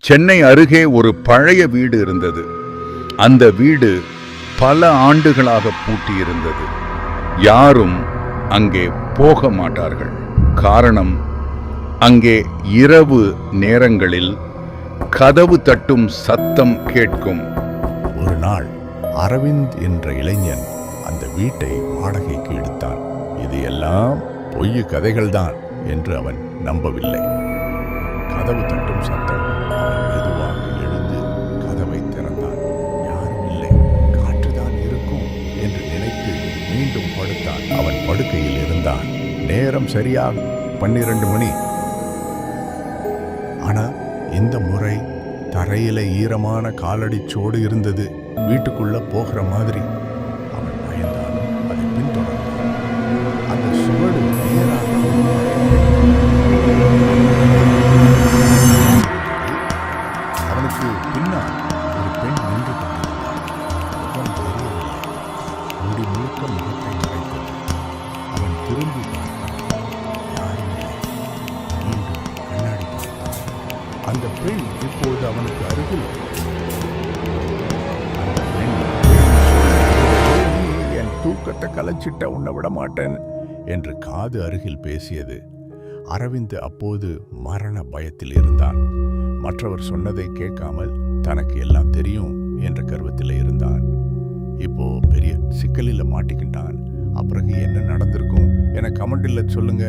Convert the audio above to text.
சென்னை அருகே ஒரு பழைய வீடு இருந்தது. அந்த வீடு பல ஆண்டுகளாக பூட்டியிருந்தது. யாரும் அங்கே போக மாட்டார்கள். காரணம், அங்கே இரவு நேரங்களில் கதவு தட்டும் சத்தம் கேட்கும். ஒரு நாள் அரவிந்த் என்ற இளைஞன் அந்த வீட்டை வாடகைக்கு எடுத்தான். இது எல்லாம் பொய் கதைகள்தான் என்று அவன் நம்பவில்லை. கதவு தட்டும் சத்தம். அவன் மெதுவாக எழுந்து கதவை திறந்தான். யாரும் இல்லை, காற்றுதான் இருக்கும் என்று நினைத்து மீண்டும் படுத்தான். அவன் படுக்கையில் இருந்தான். நேரம் சரியாக 12 மணி. ஆனா இந்த முறை தரையில ஈரமான காலடிச்சோடு இருந்தது. வீட்டுக்குள்ள போகிற மாதிரி. அவன் பயந்தாலும் அதை பின்தொடர்ந்தான். அந்த சுவடு நேராக அவனுக்கு பின்னால் ஒரு பெண் நின்று கொண்டிருந்தாள். முகம் தெரியவில்லை. முடி முழுக்க முகத்தை மறைத்தது. அவன் திரும்பி பார்த்தான். யாரும் இல்லை. மீண்டும் கண்ணாடி பார்த்தான். அந்த பெண் இப்போது அவனுக்கு அருகில். அந்த பெண் என் தூக்கத்தை கலைச்சிட்ட, உன்னை விட மாட்டேன் என்று காது அருகில் பேசியது. அரவிந்த் அப்போது மரண பயத்தில் இருந்தான். மற்றவர் சொன்னதை கேட்காமல் தனக்கு எல்லாம் தெரியும் என்ற கர்வத்தில் இருந்தான். இப்போ பெரிய சிக்கலில் மாட்டிக்கிட்டான். அப்பிறகு என்ன நடந்திருக்கும் என கமெண்டில் சொல்லுங்க.